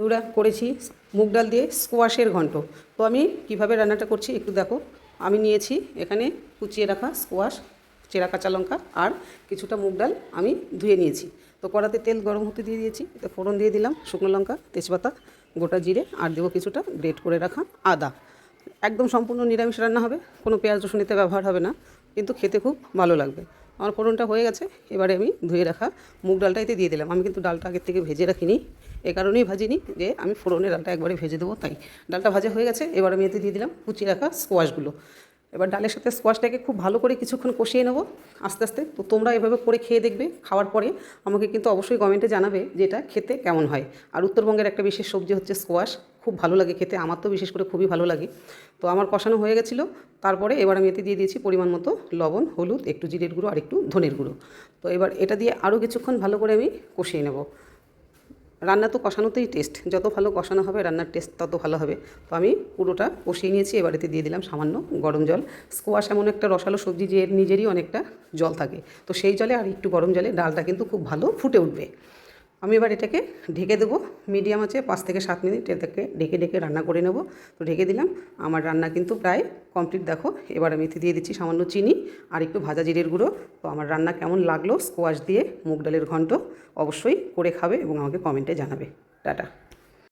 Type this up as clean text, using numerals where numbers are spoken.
বন্ধুরা করেছি মুগ ডাল দিয়ে স্কোয়াশের ঘন্ট। তো আমি কিভাবে রান্নাটা করছি একটু দেখো। আমি নিয়েছি এখানে কুচিয়ে রাখা স্কোয়াশ, চেরা কাঁচা লঙ্কা আর কিছুটা মুগ ডাল আমি ধুয়ে নিয়েছি। তো কড়াতে তেল গরম হতে দিয়ে দিয়েছি, তো ফোড়ন দিয়ে দিলাম শুকনো লঙ্কা, তেজপাতা, গোটা জিরে আর দেবো কিছুটা গ্রেট করে রাখা আদা। একদম সম্পূর্ণ নিরামিষ রান্না হবে, কোনো পেঁয়াজ রসুন এতে ব্যবহার হবে না, কিন্তু খেতে খুব ভালো লাগবে। আমার ফোড়নটা হয়ে গেছে, এবারে আমি ধুয়ে রাখা মুগ ডালটা এতে দিয়ে দিলাম। আমি কিন্তু ডালটা আগের থেকে ভেজে রাখিনি, এ কারণেই ভাজিনি যে আমি ফোড়নে ডালটা একবারে ভেজে দেবো, তাই ডালটা ভাজা হয়ে গেছে। এবার আমি এতে দিয়ে দিলাম কুচিয়ে রাখা স্কোয়াশগুলো। এবার ডালের সাথে স্কোয়াশটাকে খুব ভালো করে কিছুক্ষণ কষিয়ে নেবো আস্তে আস্তে। তো তোমরা এভাবে করে খেয়ে দেখবে, খাওয়ার পরে আমাকে কিন্তু অবশ্যই কমেন্টে জানাবে যে এটা খেতে কেমন হয়। আর উত্তরবঙ্গের একটা বিশেষ সবজি হচ্ছে স্কোয়াশ, খুব ভালো লাগে খেতে, আমার তো বিশেষ করে খুবই ভালো লাগে। তো আমার কষানো হয়ে গেছিলো, তারপরে এবার আমি এতে দিয়ে দিয়েছি পরিমাণ মতো লবণ, হলুদ, একটু জিরের গুঁড়ো আর একটু ধনের গুঁড়ো। তো এবার এটা দিয়ে আরও কিছুক্ষণ ভালো করে আমি কষিয়ে নেব। রান্না তো কষানোতেই টেস্ট, যত ভালো কষানো হবে রান্নার টেস্ট তত ভালো হবে। তো আমি পুরোটা কষিয়ে নিয়েছি, এবার এতে দিয়ে দিলাম সামান্য গরম জল। স্কোয়াশ এমন একটা রসালো সবজি যে এর নিজেরই অনেকটা জল থাকে, তো সেই জলে আর একটু গরম জলে ডালটা কিন্তু খুব ভালো ফুটে উঠবে। আমি এবার এটাকে ঢেকে দেবো মিডিয়াম আছে, 5 থেকে 7 মিনিট এটাকে ঢেকে ঢেকে রান্না করে নেব। তো ঢেকে দিলাম, আমার রান্না কিন্তু প্রায় কমপ্লিট দেখো। এবার আমি এতে দিয়ে দিচ্ছি সামান্য চিনি আর একটু ভাজা জিরের গুঁড়ো। তো আমার রান্না কেমন লাগলো স্কোয়াশ দিয়ে মুগ ডালের ঘন্ট অবশ্যই করে খাবে এবং আমাকে কমেন্টে জানাবে। টাটা।